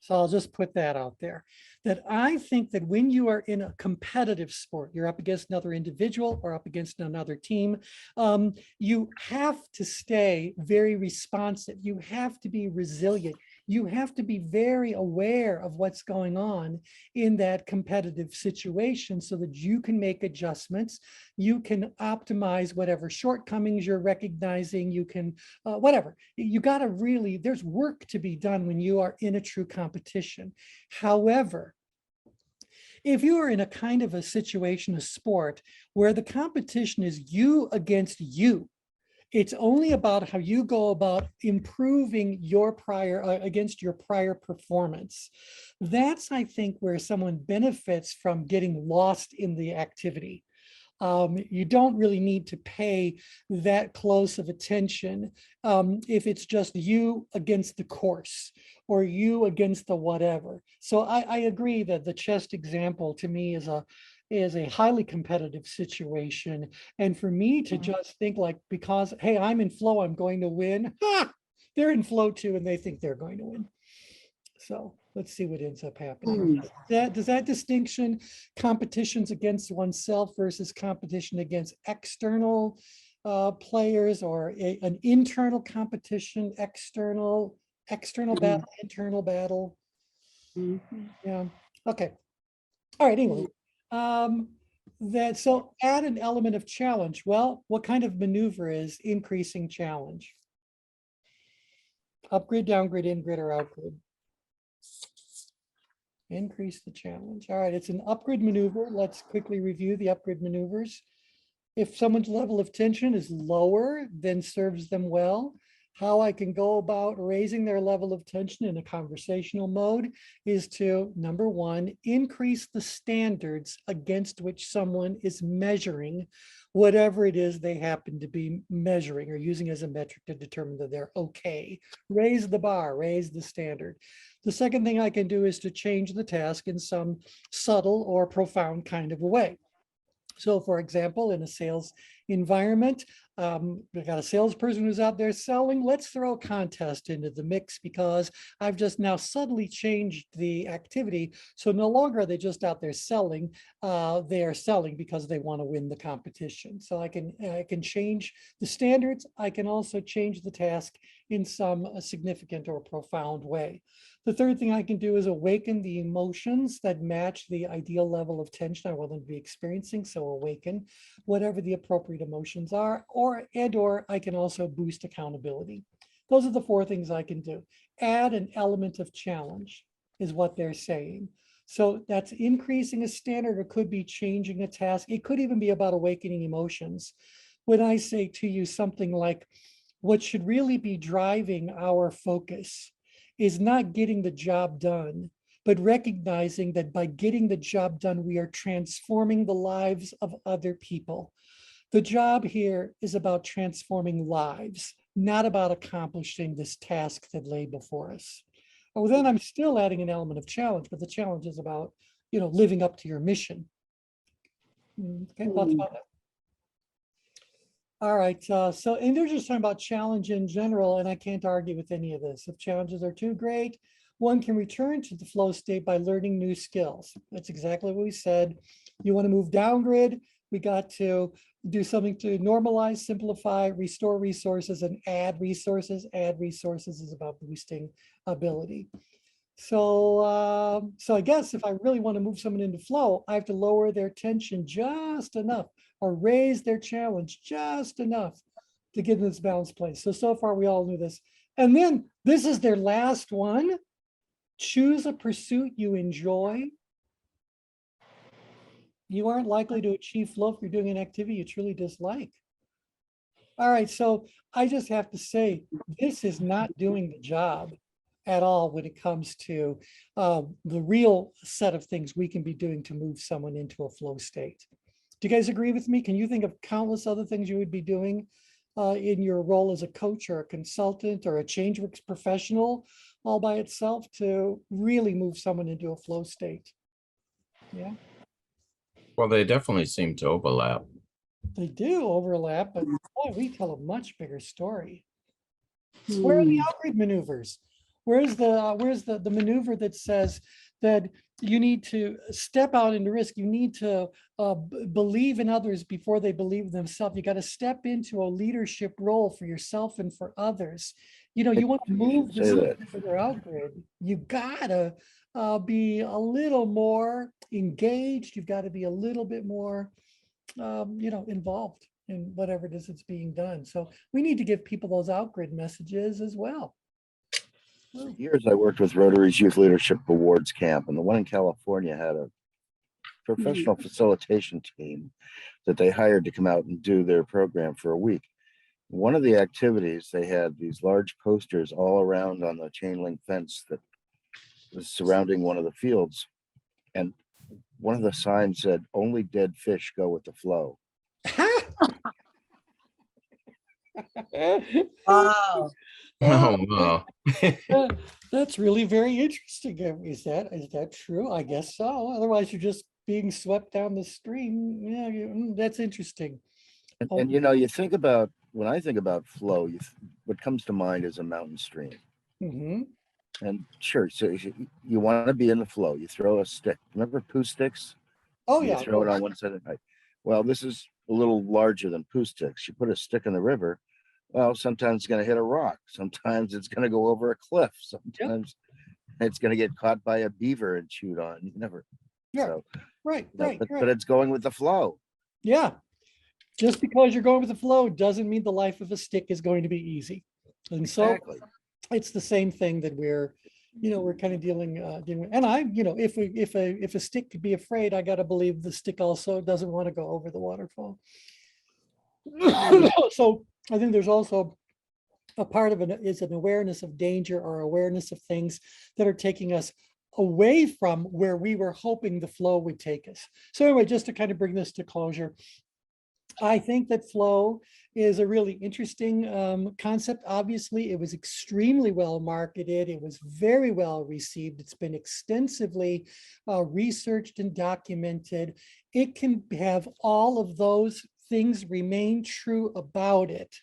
So I'll just put that out there, that I think that when you are in a competitive sport, you're up against another individual or up against another team, you have to stay very responsive. You have to be resilient. you have to be very aware of what's going on in that competitive situation so that you can make adjustments. You can optimize whatever shortcomings you're recognizing. You can, whatever. You got to really, there's work to be done when you are in a true competition. However, if you are in a kind of a situation, a sport, where the competition is you against you, it's only about how you go about improving your prior against your prior performance. That's, I think, where someone benefits from getting lost in the activity. You don't really need to pay that close of attention if it's just you against the course or you against the whatever. So I agree that the chess example to me is a highly competitive situation. And for me to just think like, because, hey, I'm in flow, I'm going to win. They're in flow too, and they think they're going to win. So let's see what ends up happening. Does that distinction, competitions against oneself versus competition against external players, or an internal competition, external battle, internal battle? Yeah. Okay. All right. Anyway, so add an element of challenge. Well, what kind of maneuver is increasing challenge? Upgrade, downgrade, ingrid, or outgrid? Increase the challenge. All right, it's an upgrade maneuver. Let's quickly review the upgrade maneuvers. If someone's level of tension is lower than serves them well, how I can go about raising their level of tension in a conversational mode is to, number one, increase the standards against which someone is measuring whatever it is they happen to be measuring or using as a metric to determine that they're okay. Raise the bar, raise the standard. The second thing I can do is to change the task in some subtle or profound kind of a way. So for example, in a sales environment, we've got a salesperson who's out there selling. Let's throw a contest into the mix because I've just now subtly changed the activity. So no longer are they just out there selling, they are selling because they want to win the competition. So I can change the standards. I can also change the task in some significant or profound way. The third thing I can do is awaken the emotions that match the ideal level of tension I want them to be experiencing. So awaken whatever the appropriate emotions are, or I can also boost accountability. Those are the four things I can do. Add an element of challenge is what they're saying. So that's increasing a standard, or could be changing a task. It could even be about awakening emotions. When I say to you something like, what should really be driving our focus is not getting the job done, but recognizing that by getting the job done, we are transforming the lives of other people. The job here is about transforming lives, not about accomplishing this task that lay before us. Well, then I'm still adding an element of challenge, but the challenge is about, living up to your mission. Okay, thoughts about that? All right, and they're just talking about challenge in general, and I can't argue with any of this. If challenges are too great, one can return to the flow state by learning new skills. That's exactly what we said. You want to move downgrid, we got to do something to normalize, simplify, restore resources, and add resources. Add resources is about boosting ability. So, so I guess if I really want to move someone into flow, I have to lower their tension just enough, or raise their challenge just enough to get in this balanced place. So far we all knew this. And then this is their last one. Choose a pursuit you enjoy. You aren't likely to achieve flow if you're doing an activity you truly dislike. All right, so I just have to say, this is not doing the job at all when it comes to the real set of things we can be doing to move someone into a flow state. Do you guys agree with me? Can you think of countless other things you would be doing in your role as a coach or a consultant or a ChangeWorks professional all by itself to really move someone into a flow state? Yeah. Well, they definitely seem to overlap. They do overlap, but boy, we tell a much bigger story. Where are the outgrid maneuvers? Where's the maneuver that says that you need to step out into risk? You need to believe in others before they believe in themselves. You got to step into a leadership role for yourself and for others. you want to You move should the say system that. further outgrid, you gotta be a little more engaged. You've got to be a little bit more, involved in whatever it is that's being done. So we need to give people those outgrid messages as well. For years, I worked with Rotary's Youth Leadership Awards Camp, and the one in California had a professional facilitation team that they hired to come out and do their program for a week. One of the activities, they had these large posters all around on the chain link fence that was surrounding one of the fields. And one of the signs said, "Only dead fish go with the flow." Wow. Oh, wow. That's really very interesting. Is that true? I guess so. Otherwise, you're just being swept down the stream. Yeah, that's interesting. And you know, you think about, when I think about flow, what comes to mind is a mountain stream. Mhm. And sure, so you want to be in the flow. You throw a stick. Remember poo sticks? Oh You yeah. throw it on one side of the night. Well, this is a little larger than poo sticks. You put a stick in the river. Well, sometimes it's going to hit a rock. Sometimes it's going to go over a cliff. Sometimes it's going to get caught by a beaver and chewed on. You never. Yeah. So, Right. but it's going with the flow. Yeah. Just because you're going with the flow doesn't mean the life of a stick is going to be easy. And so Exactly. it's the same thing that we're kind of dealing with. And if a stick could be afraid, I got to believe the stick also doesn't want to go over the waterfall. So I think there's also a part of it is an awareness of danger or awareness of things that are taking us away from where we were hoping the flow would take us. So anyway, just to kind of bring this to closure, I think that flow is a really interesting concept. Obviously, it was extremely well marketed. It was very well received. It's been extensively researched and documented. It can have all of those things remain true about it.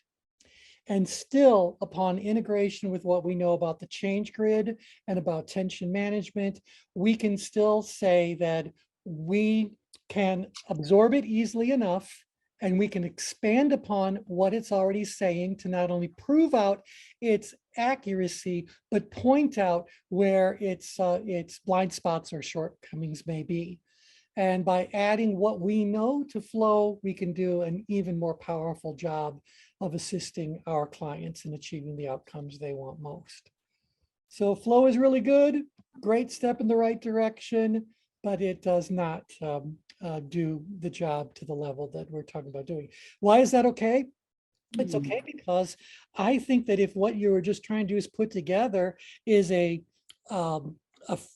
And still, upon integration with what we know about the change grid and about tension management, we can still say that we can absorb it easily enough and we can expand upon what it's already saying to not only prove out its accuracy, but point out where its blind spots or shortcomings may be. And by adding what we know to flow, we can do an even more powerful job of assisting our clients in achieving the outcomes they want most. So flow is really good, great step in the right direction, but it does not do the job to the level that we're talking about doing. Why is that okay? It's okay because I think that if what you were just trying to do is put together is a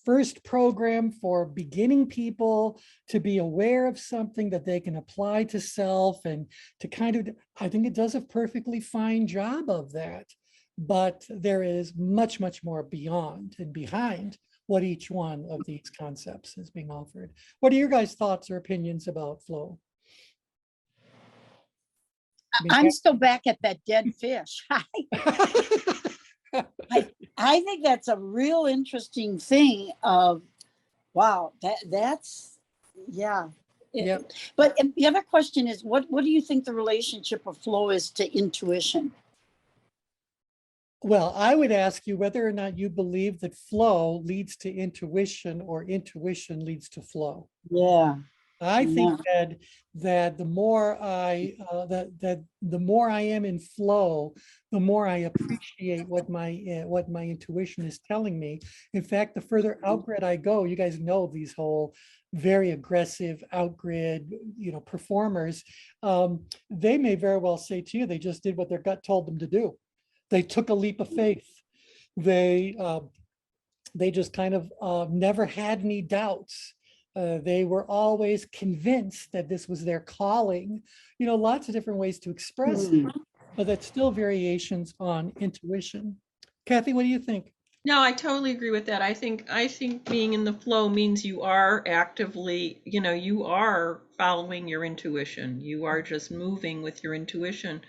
first program for beginning people to be aware of something that they can apply to self and to kind of, I think it does a perfectly fine job of that. But there is much, much more beyond and behind what each one of these concepts is being offered. What are your guys' thoughts or opinions about flow? I'm still back at that dead fish. I think that's a real interesting thing of, wow, that's, yeah. Yep. But the other question is, what do you think the relationship of flow is to intuition? Well, I would ask you whether or not you believe that flow leads to intuition or intuition leads to flow. Yeah. I think that the more I the more I am in flow, the more I appreciate what my intuition is telling me. In fact, the further outgrid I go, you guys know these whole very aggressive outgrid, performers. They may very well say to you, they just did what their gut told them to do. They took a leap of faith. They just kind of never had any doubts. They were always convinced that this was their calling. Lots of different ways to express it, but that's still variations on intuition. Kathy, what do you think? No, I totally agree with that. I think being in the flow means you are actively, you are following your intuition. You are just moving with your intuition.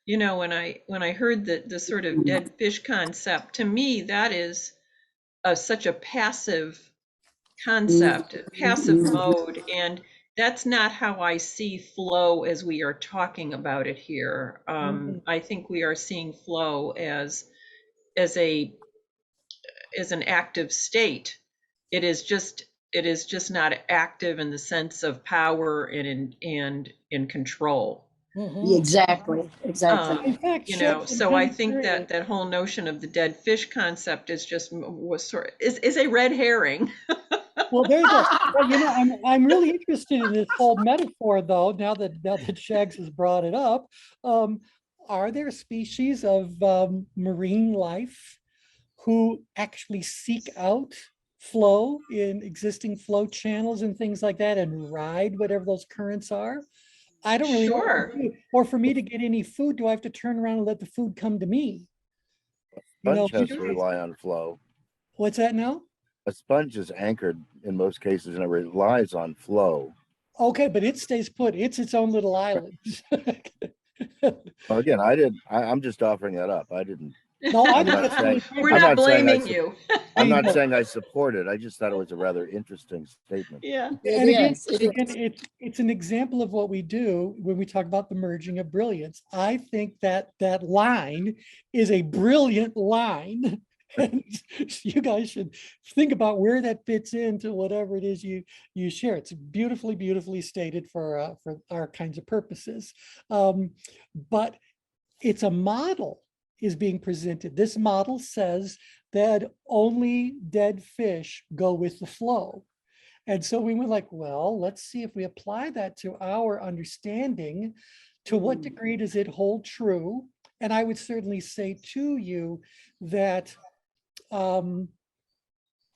When I heard the sort of dead fish concept, to me, that is such a passive concept, passive mode. And that's not how I see flow as we are talking about it here. I think we are seeing flow as as an active state. It is just not active in the sense of power and in control. Exactly, exactly. In fact, You know, ships and so I things think are- that whole notion of the dead fish concept is just is a red herring. Well, there you go. Well, you know, I'm really interested in this whole metaphor, though. Now that Shags has brought it up, are there species of marine life who actually seek out flow in existing flow channels and things like that, and ride whatever those currents are? I don't really know what Sure. to do. Or for me to get any food, do I have to turn around and let the food come to me? You know, Sponge has to rely on flow. what's that now? A sponge is anchored in most cases and it relies on flow. Okay, but it stays put. It's its own little island. Well, again, I'm just offering that up. I didn't. No, I I'm think not it's saying. really great. We're I'm not not saying I blaming you. I'm not No. saying I support it. I just thought it was a rather interesting statement. Yeah. And again, It is. it's an example of what we do when we talk about the merging of brilliance. I think that that line is a brilliant line. And you guys should think about where that fits into whatever it is you share. It's beautifully stated for our kinds of purposes. But it's a model is being presented. This model says that only dead fish go with the flow. And so we were like, well, let's see if we apply that to our understanding. To what degree does it hold true? And I would certainly say to you that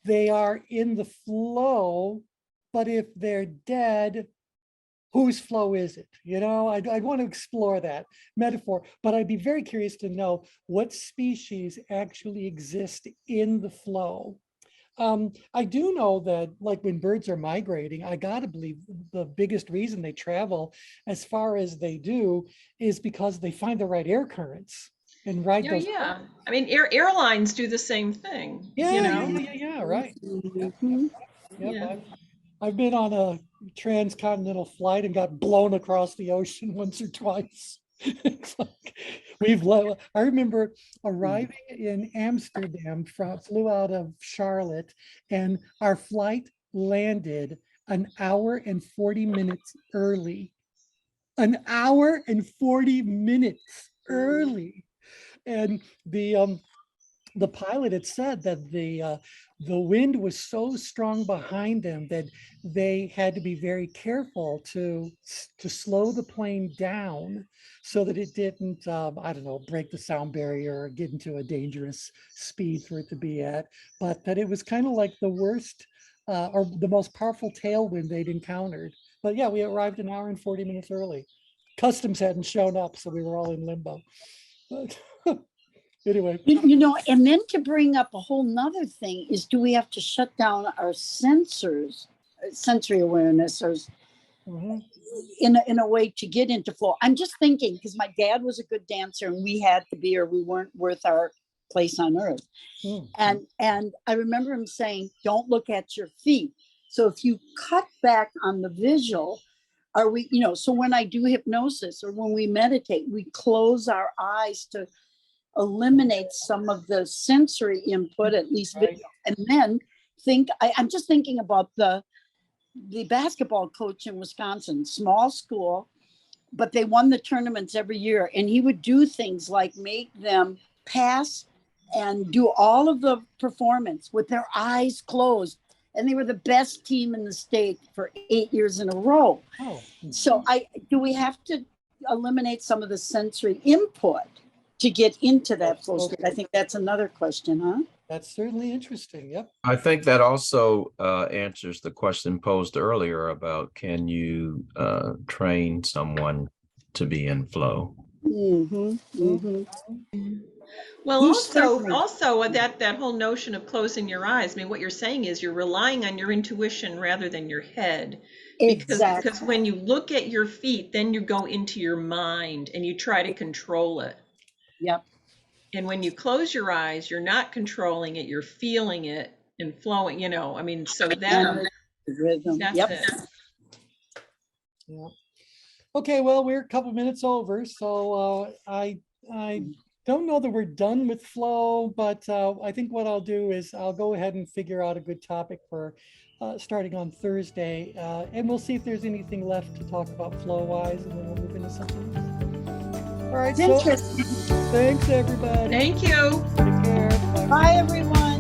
they are in the flow, but if they're dead, whose flow is it? You know, I'd want to explore that metaphor, but I'd be very curious to know what species actually exist in the flow. I do know that, like, when birds are migrating, I gotta believe the biggest reason they travel as far as they do is because they find the right air currents and ride those. Yeah. I mean, airlines do the same thing. Yeah, You know. yeah, right. Mhm. Yep, Yeah. I've been on a transcontinental flight and got blown across the ocean once or twice. It's like I remember arriving in Amsterdam, flew out of Charlotte, and our flight landed an hour and 40 minutes early. An hour and 40 minutes early. And the pilot had said that the wind was so strong behind them that they had to be very careful to slow the plane down so that it didn't, I don't know, break the sound barrier or get into a dangerous speed for it to be at, but that it was kind of like the worst or the most powerful tailwind they'd encountered. But yeah, we arrived an hour and 40 minutes early. Customs hadn't shown up, so we were all in limbo. But anyway. You know, and then to bring up a whole nother thing is, do we have to shut down our sensors, sensory awareness, or Mhm. in a way to get into flow? I'm just thinking, because my dad was a good dancer and we had to be, or we weren't worth our place on earth. Mm. And I remember him saying, don't look at your feet. So if you cut back on the visual, are we, you know, so when I do hypnosis or when we meditate, we close our eyes to eliminate some of the sensory input, at least Right. video, and then I'm just thinking about the basketball coach in Wisconsin, small school, but they won the tournaments every year, and he would do things like make them pass and do all of the performance with their eyes closed, and they were the best team in the state for 8 years in a row. Oh. So do we have to eliminate some of the sensory input to get into that flow state? I think that's another question, huh? That's certainly interesting. Yep. I think that also answers the question posed earlier about can you train someone to be in flow? Mm-hmm, mm-hmm. Well, You also certainly- that whole notion of closing your eyes. I mean, what you're saying is you're relying on your intuition rather than your head. Exactly. Because when you look at your feet, then you go into your mind and you try to control it. Yep. And when you close your eyes, you're not controlling it, you're feeling it and flowing, you know. I mean, so And the rhythm. that's Yep. it. Yeah. Okay. Well, we're a couple minutes over, so I don't know that we're done with flow, but I think what I'll do is I'll go ahead and figure out a good topic for starting on Thursday, and we'll see if there's anything left to talk about flow wise, and then we'll move into something else. All right, It's so interesting. thanks everybody. Thank you. Take care. Bye. Bye, everyone.